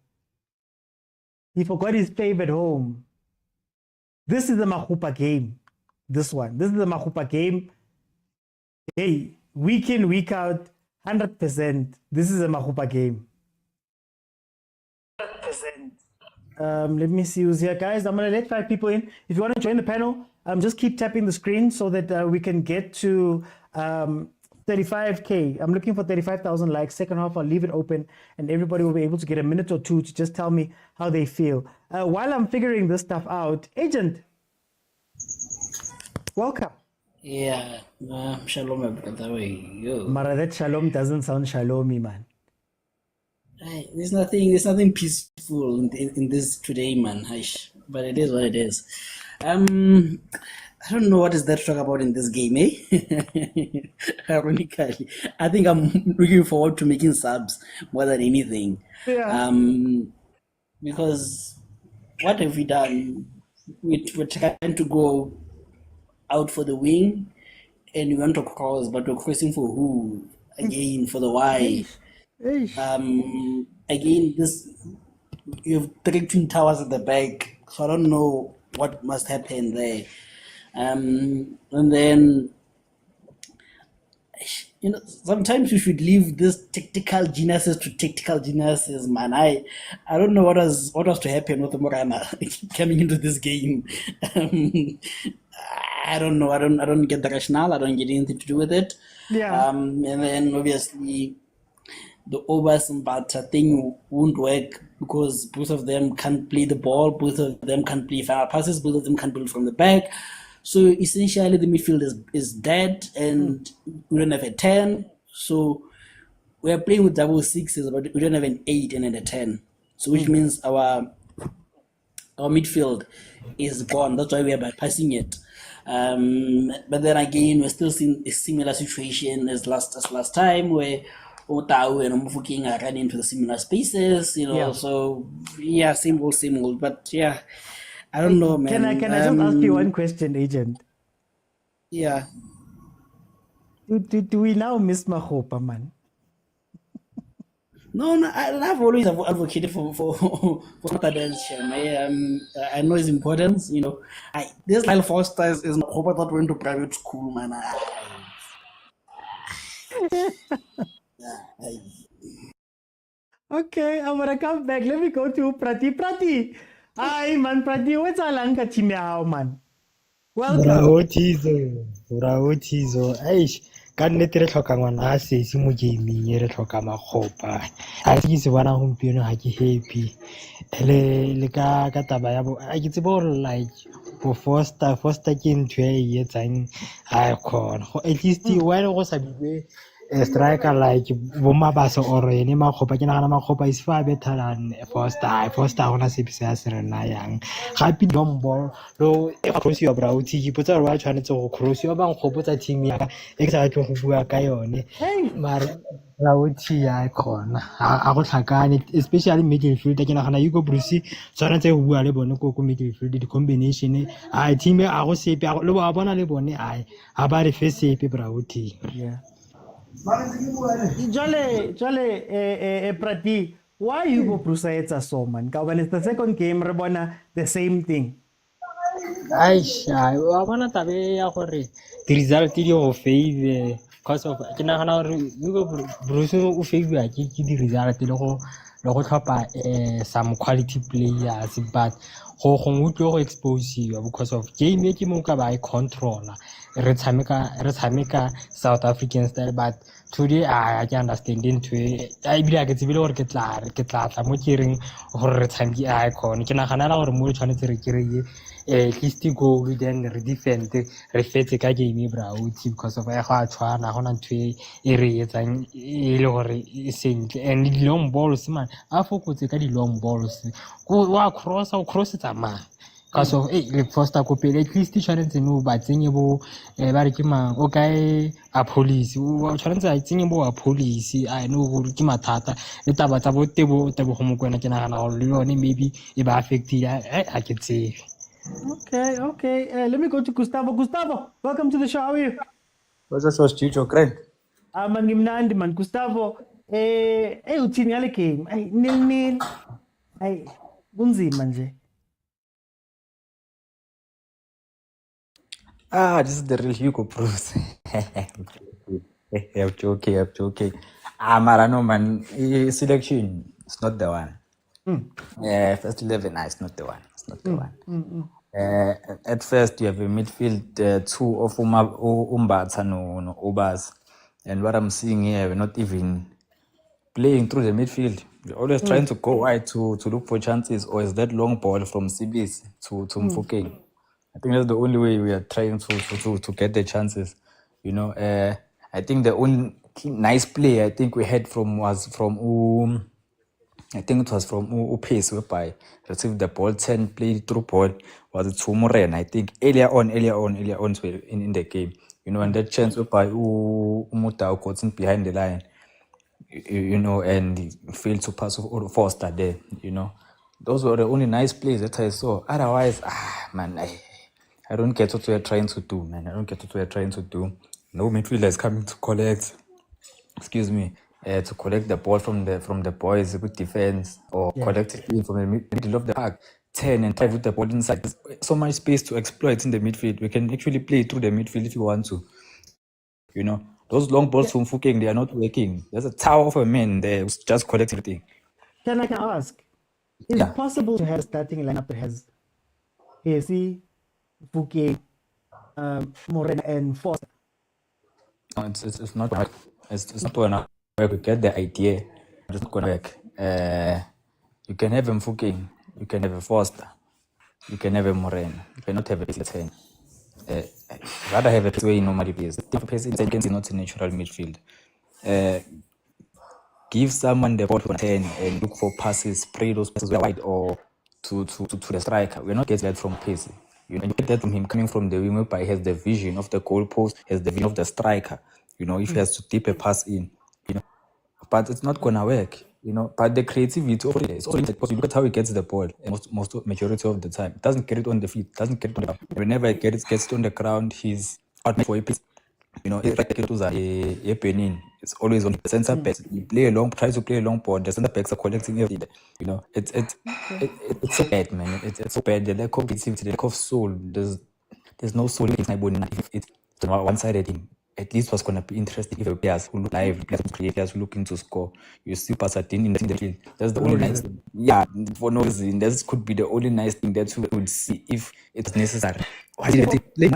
He forgot his favorite home. This is the Mahupa game. This one. This is the Mahupa game. Hey, week in, week out, 100%. This is a Mahupa game. 100%. Let me see who's here. Guys, I'm going to let 5 people in. If you want to join the panel, just keep tapping the screen so that we can get to 35K. I'm looking for 35,000 likes. Second half, I'll leave it open and everybody will be able to get a minute or 2 to just tell me how they feel. While I'm figuring this stuff out, Agent, welcome. Yeah, shalom, brother. Mara, that shalom doesn't sound shalomy, man. There's nothing peaceful in this today, man. But it is what it is. I don't know what is there to talk about in this game, eh? Ironically, I think I'm looking forward to making subs more than anything. Yeah. Because what have we done? We're trying to go out for the wing, and we want to cross, but we're crossing for who? Again, for the why. Again, you have 3 twin towers at the back, so I don't know what must happen there. And then, sometimes you should leave these tactical geniuses to tactical geniuses, man. I don't know what was to happen with Morana coming into this game. I don't know. I don't get the rationale. I don't get anything to do with it. Yeah. And then obviously the overs and butter thing won't work because both of them can't play the ball, both of them can't play final passes, both of them can't build from the back. So essentially the midfield is dead and we don't have a 10. So we're playing with double sixes, but we don't have an 8 and a 10. So which means our midfield is gone. That's why we are bypassing it. But then again, we're still seeing a similar situation as last time where Motaung and Mofokeng are running into the similar spaces, Yeah. So yeah, same old. But yeah, I don't know, man. Can I just ask you one question, Agent? Yeah. Do we now miss Mahopa, man? No, I've always advocated for Saturdays. I know its importance. This Lyle Foster is not hope that went to private school, man. Okay, I'm gonna come back. Let me go to Prati. Hi, man, Prati. What's Alanka Chimiao, man? Welcome. Bravo Tizo. Aish, ka nnete re tlhoka ngwana a sesi mo gaming re tlhoka makgopa. A ke se bona gompieno ha ke happy. Le ka taba ya bo a ke tsebe gore like bo Foster ke ntho e etsang ha khona. At least when go sa biwe striker like bo Mabaso or ene makgopa ke nagana makgopa is far better than Foster gona se se a se re nayang gape dombo lo e cross yo bra uthi ke potsa re wa tshwanetse go cross yo bang go botsa team ya ka e ke sa tlo go bua ka yone mar ra uthi ya khona a go tlhakane especially midfield ke nagana Hugo Bruce tshwanetse go bua le bone ko midfield di combination a team a go sepe le ba bona le bone a ba re fe sepe bra uthi Yeah. Jole, Prati, why Hugo Bruce etsa so, man? When it's the second game, re bona the same thing. Aisha, wa bona tabe ya gore the result di go favor because of ke nagana gore Hugo Bruce o favor ke di result le go tlhopa some quality players but go go expose you because of game e ke mo ka ba controller re tshameka South African style but today I can understand into I be like it's be gore ke tla mo ke reng gore re tshameki icon ke nagana gore mo tshwanetse re kry at least go then re defend re fetse ka game bra uthi because of ga tshwana gona ntwe e re etsang e le gore e sentle and the long balls man a fokotse ka di long balls go wa cross tsa man because of le Foster ko pele at least tshwanetse no ba tsenye bo ba re ke mang o kae a police o tshwanetse a tsenye bo a police I know go ke mathata le taba tsa bo tebo go mokwena ke nagana go le yone maybe e ba affect ya a ke tsebe. Okay. Let me go to Gustavo. Gustavo, welcome to the show. How are you? What's that studio, great? Man, ngimnandi man. Gustavo, uthini ngale game? Nil. Kunzima nje. This is the real Hugo Bruce. I'm joking. Marano man, selection is not the one. First 11, it's not the one. At first, you have a midfield, two of Umbats and Obas. And what I'm seeing here, we're not even playing through the midfield. We're always trying to go wide to look for chances, or is that long ball from CBs to Mfokeng? I think that's the only way we are trying to get the chances. I think the only nice play I think we had was from I think it was from Pace whereby received the ball 10 played through ball was it Moren I think earlier on in the game. And that chance whereby Motaung got in behind the line. And he failed to pass Foster there. Those were the only nice plays that I saw. Otherwise, man, I don't get what we're trying to do, man. I don't get what we're trying to do. No midfielders coming to collect. To collect the ball from the boys with defense or collect it from the middle of the park. 10 and 5 with the ball inside. There's so much space to exploit in the midfield. We can actually play through the midfield if you want to. Those long balls from Mfokeng, they are not working. There's a tower of a man there who's just collecting everything. Can I ask? Is it possible to have a starting lineup that has KC, Mfokeng, Morena, and Foster? No, it's not right. It's not going to work. We get the idea. It's not going to work. You can have Mfokeng, you can have a Foster, you can have a Morena. You cannot have a 10. Rather have a way normally plays. The pace is not a natural midfield. Give someone the ball to 10 and look for passes, spray those passes wide or to the striker. We're not getting that from pace. You get that from him coming from the wing whereby he has the vision of the goalpost, has the vision of the striker. If he has to dip a pass in, but it's not gonna work, But the creativity it's already because you look at how he gets the ball. Majority of the time, it doesn't get it on the feet, doesn't get it on the ground. Whenever it gets it on the ground, he's out for a piece. It's like a BENIN. It's always on the center backs. You try to play a long ball. The center backs are collecting everything. It's so bad, man. It's so bad. The lack of creativity, the lack of soul. There's no soul in Naiboni. If it's a one-sided team, at least what's gonna be interesting if the players who look live, players who looking to score. You see Pasadena in the field. That's the only nice thing. Yeah, for no reason. That could be the only nice thing that we would see if it's necessary. Why did they play?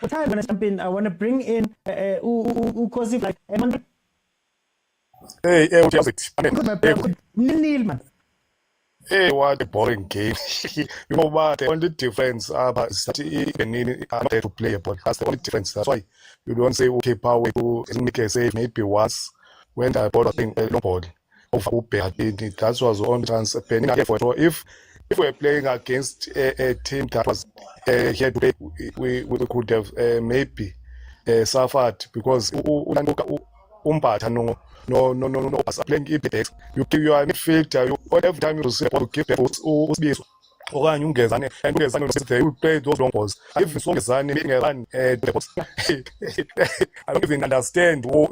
What I want to jump in, I want to bring in Kosi like man. Hey, what a boring game. You know what? The only difference is that Benin are not there to play a ball. That's the only difference. That's why you don't say, okay, power to make a save, maybe once when the ball was playing a long ball. That was the only chance Benin had for it. If we're playing against a team that was here today, we could have maybe suffered because no. As playing EPX, you give your midfielder. Every time you see a ball, you give people space. And you play those long balls. If you saw making a run, I don't even understand. No,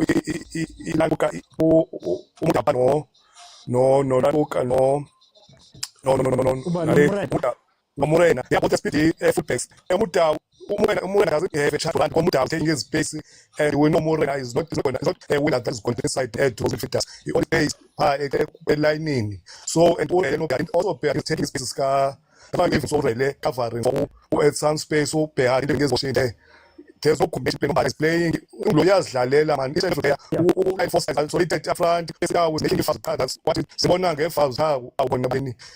Morena. They are both speedy footbacks. Morena doesn't have a chance to run. Muta taking his space, and we know Morena is not a winner that is going to inside to the fitters. He only plays a line in. So, and also taking spaces. So covering for some space. So, there's no competition is playing. Lawyers man. I forced so they front. Was making fast. That's what it's fast. How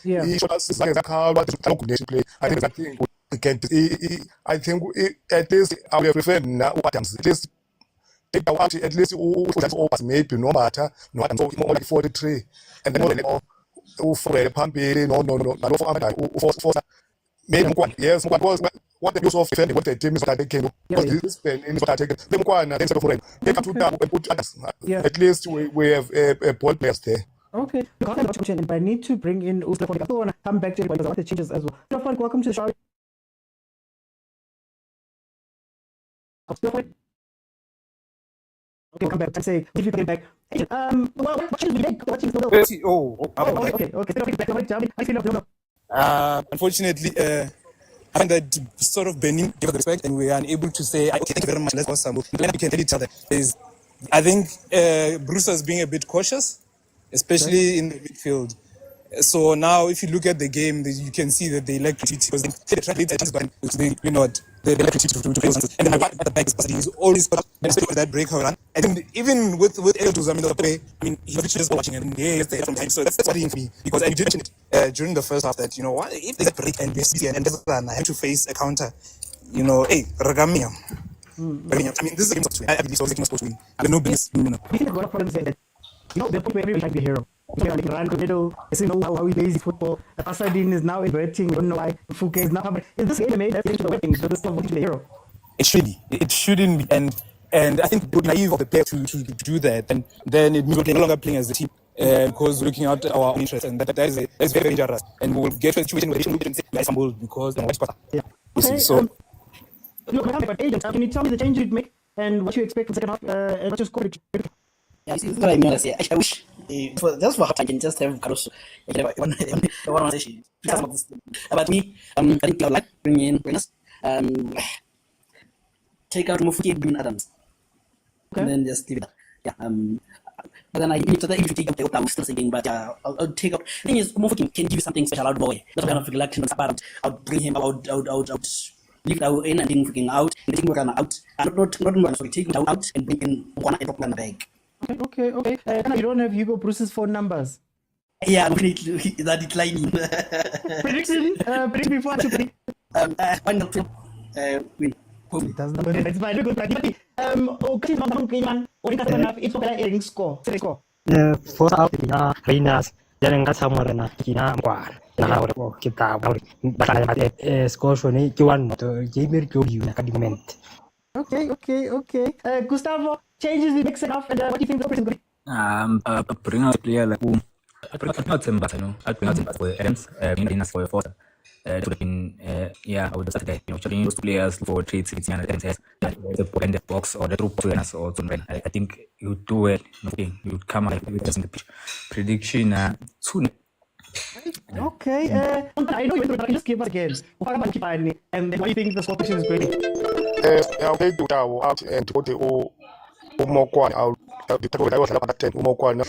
he showed us play. I think that thing we can. I think at least I will prefer now Adams. At least take out at least maybe no matter no Adams more like 43 and then for a pumpy no maybe yes what the use of defending what the team is that they can because this pen in what I take them one and for they come to down and put others. At least we have a ball players there. Okay, but I need to bring in Usla. I don't want to come back to it because I want the changes as well. Welcome to the show. Okay, come back and say if you get back. Watching the game, watching the unfortunately, I find that sort of Benin gave the respect, and we are unable to say, okay, thank you very much. Let's go some. We can tell each other. I think Bruce is being a bit cautious, especially in the midfield. So now, if you look at the game, you can see that they lack creativity because they translate at but they lack creativity to play. And then at the back is always got especially that break run. I think even with Elduz, he was just watching and yesterday from time. So that's worrying for me because I did mention it during the first half that what if there's a break and I have to face a counter. Hey, Ragamia. This is a game of twin. I believe so. It's supposed to win. I don't know business. I think one of them said that the point where everybody like the hero. You can run to middle. You know how he plays football. Pasadena is now inverting. You don't know why Fuke is now. But is this game made that into the wedding? So this is not the hero. It should be. It shouldn't be. And I think it would be naive of the player to do that. And then it means we're no longer playing as a team because we're looking out our own interests. And that is very dangerous. And we will get to a situation where they shouldn't say I fumbled because then what's better. Yeah. Okay, so but agent, can you tell me the change you'd make and what you expect in the second half and what you score? Yeah, this is what I mean. I wish just for half I can just have Caruso. About me, I think I would like to bring in winners. Take out Mofuki and Adams. Okay. And then just leave it. Yeah. But then I need to take out the Otam still thinking, but I'll take out. The thing is, Mofuki can give you something special out of way. That's kind of reluctant about. I'll bring him out. Leave it out in and then freaking out. And take Mokwena out. Not take it out and bring in one and Mokwena back. Okay. You don't have Hugo Bruce's phone numbers. Yeah, that declining. Prediction? Predict before to predict. Win. It doesn't matter. It's fine. Good. It's okay. Score. First out, Reinas, then got some more than Mokwena. Score for me, one to give you at the moment. Okay. Gustavo, changes the mix enough, and what do you think the operation is going to be? Bring out a player like who? I'd bring out Zimbabwe, you know. I'd bring out Zimbabwe for Adams, for Foster. It would have been, I would have started there. You know, charging those players for trades, it's and the box or the through points or something. I think you would do well. Okay, you would come out with the pitch. Prediction soon. Okay. I know you but just give us again. And what do you think the score position is going to be? I'll take the out and go to Mokwena. I was about 10 Mokwena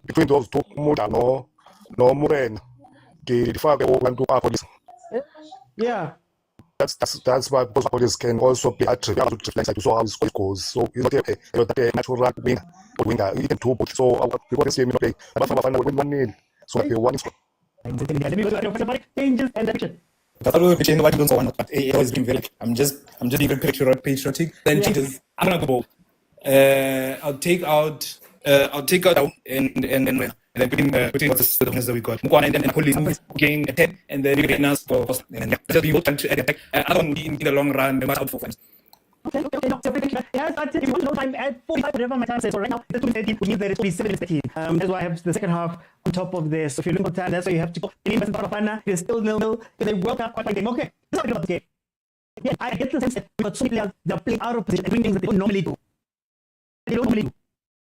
between those two Muda no Muren. The fact that one to police. Yeah. That's why police can also be attributed like you saw how it goes. So it's not a natural winger, even two both. So people say me okay. BAFANA win 1-0. So like one is Changes and action. That's what we change. What you don't want, but it always been very. I'm just being patriotic. Then changes. I'm gonna go. I'll take out and then putting what's the ones that we got. Mokwena and police getting 10, and then you us for and just be trying to attack. I don't need in the long run. Much out for fans. Okay. No, yes, but if you want no time at 45, whatever my time says. So right now, it's 2:30, which means that it's 7:30. That's why I have the second half on top of this. So if you're looking for time, that's why you have to go. BENIN versus BAFANA is still 0-0. It's a World Cup qualifying game. Okay, let's talk about the game. Again, I get the sense that we've got so many players that are playing out of position and doing things that they don't normally do.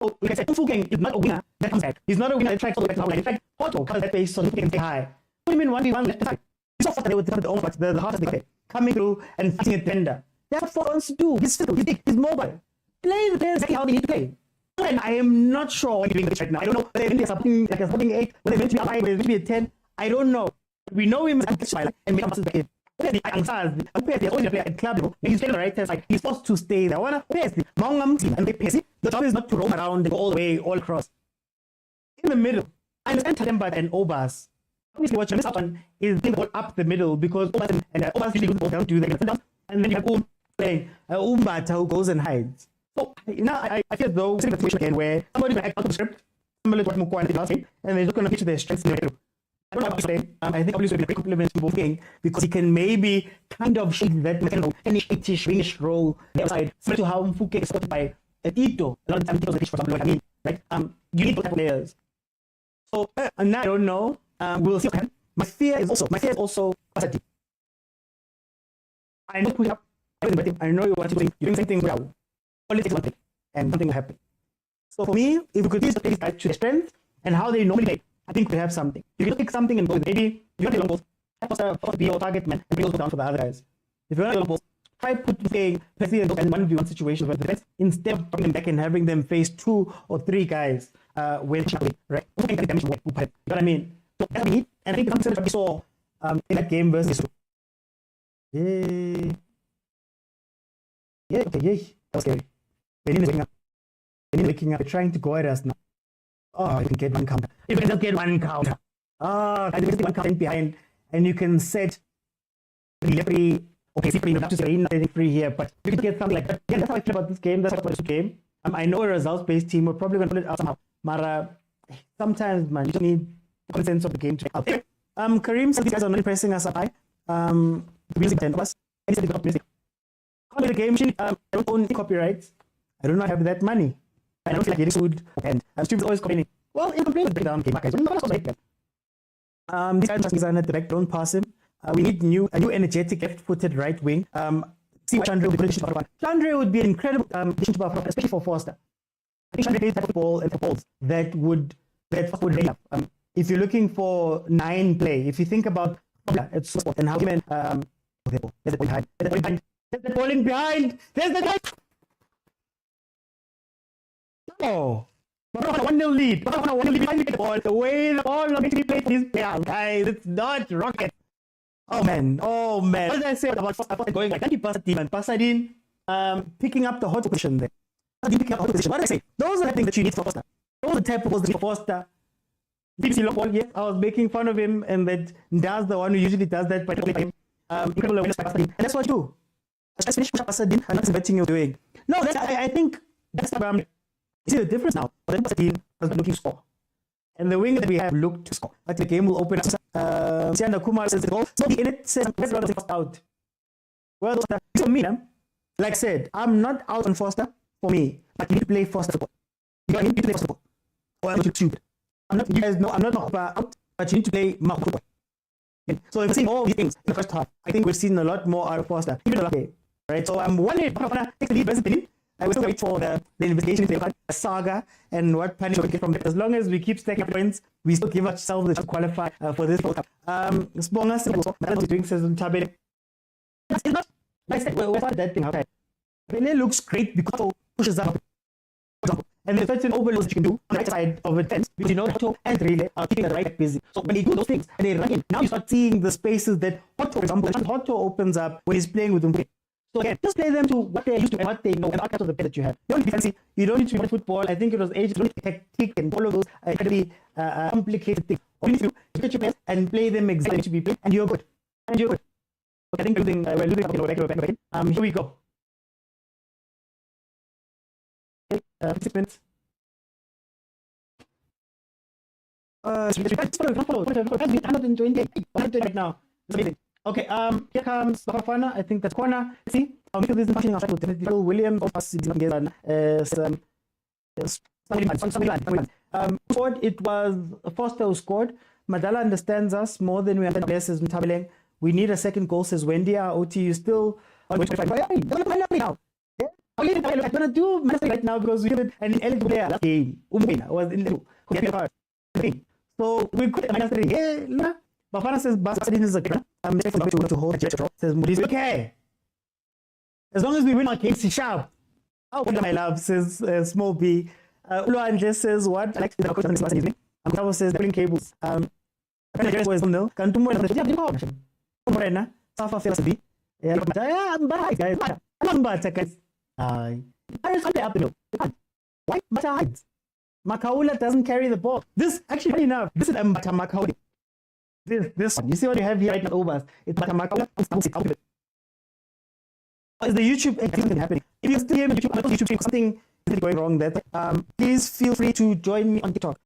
So, like I said, Fugang is not a winner that comes back. He's not a winner that tries to go back to the line. In fact, Otto covers that base so he can stay high. Put him in 1v1 left side. He's so fast that they would cover the own spots, the heart of the play. Coming through and fighting a defender. That's what Ford wants to do. He's physical, he's big, he's mobile. Play the players exactly how they need to play. And I am not sure what you're doing this right now. I don't know whether they're supporting like a supporting 8, whether they're meant to be a 5, whether they're meant to be a 10. I don't know. We know him as a and make him back in. Obviously, there's always a player at club level. When he's playing the right side, he's supposed to stay there. Obviously, and the job is not to roam around and go all the way, all across. In the middle, I understand Stellenbosch and Obas. Obviously, what you miss out on is the ball up the middle because Obas and Obas usually lose the ball down to the and then you have playing Umbata who goes and hides. So now I feel though sitting in a situation again where somebody will act out of the script, similar to what Mokwena did last game, and they're just going to feature their strengths in the middle. I don't know how to say. I think obviously will be a great compliment to both games because he can maybe kind of shake that Finnish wingish role on the outside, similar to how Mfuke is supported by Tito. A lot of times Tito's a pitch for example, like I mean, right? You need both type of players. So now I don't know. We'll see what happens. My fear is also capacity. I know push up. I know you're doing the same thing well. Only takes one thing, and something will happen. So for me, if we could use the players back to their strength and how they normally play, I think we have something. If you pick something and go with maybe you want to long balls, have to be your target man and bring those down for the other guys. If you want to long balls, try putting Percy and 1v1 situations where the defense instead of bringing them back and having them face 2 or 3 guys when right? You know what I mean? So that's what we need, and I think something that we saw in that game versus okay, that was scary. BENIN is waking up. They're trying to go at us now. Oh, you can get one counter. You can just get one counter. Oh, you can get one counter behind, and you can set the free. Okay, see, you have to say nothing free here, but you can get something like that. Yeah, that's how I feel about this game. That's how I feel about this game. I know a results-based team. We're probably going to pull it out somehow. But sometimes, man, you just need the sense of the game to make out. Anyway, Kareem said these guys are not impressing us up high. The music 10 of us. And he said they got music. The game, I don't own copyrights. I do not have that money. I don't feel like getting sued. And streams always complaining. Well, you complain with break down game, guys. These guys are not direct. Don't pass him. We need a new energetic left-footed right wing. See what Chandra would be. Chandra would be an incredible addition to BAFANA, especially for Foster. I think Chandra plays type of ball and for balls that Foster would up. If you're looking for 9 play, if you think about it's sport and how him and there's the ball behind. There's the ball behind. There's the guy. Oh. BAFANA 1-0 lead. BAFANA 1-0 lead behind the ball. The way the ball is going to be played for these players, guys. It's not rocket. Oh man. What did I say about Foster going like that? Pasadin picking up the hot position there. Picking up the hot position. What did I say? Those are the things that you need for Foster. Those are the type of balls that you need for Foster. BBC long ball, yes. I was making fun of him and that Ndaz the one who usually does that by him. Incredible awareness by Pasadin. And that's what you do. Just finish push up Pasadin and that's betting you're doing. No, I think that's the you see the difference now. But then Pasadin was looking to score. And the wing that we have looked to score. But the game will open up. Sianda Kumar says the goal. So the edit says let's run the out. Well, for me, like I said, I'm not out on Foster for me. But you need to play Foster football. You need to play football. Or I'm too stupid. You guys know I'm not out, but you need to play football. Okay. So if we're seeing all these things in the first half, I think we've seen a lot more out of Foster. Even the right? So I'm wondering if BAFANA takes the lead versus Benin. I will still wait for the investigation, the saga, and what punishment we get from it. As long as we keep stacking points, we still give ourselves the chance to qualify for this World Cup. Sponga doing says Tabele. It's not like I said, we're not that thing outside. Pele looks great because it pushes up. And there's certain overloads you can do on the right side of the fence because you know Otto and Relay are keeping the right busy. So when they do those things and they run in, now you start seeing the spaces that Otto, for example, Otto opens up when he's playing with them. So again, just play them to what they're used to and what they know and outcast of the play that you have. You don't need to be fancy. You don't need to be football. I think it was age. You don't need to be tactic and all of those incredibly complicated things. All you need to do is get your players and play them exactly to be played, and you're good. And you're good. Okay, I think we're losing. Here we go. Okay, 6 minutes. I'm not enjoying it. I'm doing right now. It's amazing. Okay, here comes BAFANA. I think that's corner. Let's see. Midfield isn't functioning outside with definitely Williams. Forward, it was Foster who scored. Madala understands us more than we understand. Says Mtabeleng. We need a second goal, says Wendy. OT, you still on 25. Now. I'm gonna do right now because we did an eligible player last game. Was in the so we could -3. Yeah, BAFANA says Basadin is a killer. I'm to hold says Moody's okay. As long as we win our case, sharp. Oh, my love, says Small B. Uluanje says what? Alex is a coach on this last evening. Bravo says pulling cables. Was nil. Cantumo Morena. Safa fails to be. Yeah, I'm bad, guys. I'm bad, guys. I just want to up the middle. Why? Mata hides. Makaula doesn't carry the ball. This actually funny enough. This is Mbata Makaula. This one. You see what you have here right now, Overs. It's Mbata Makaula. Is the YouTube something happening? If you're still here on YouTube, something is going wrong there. Please feel free to join me on TikTok.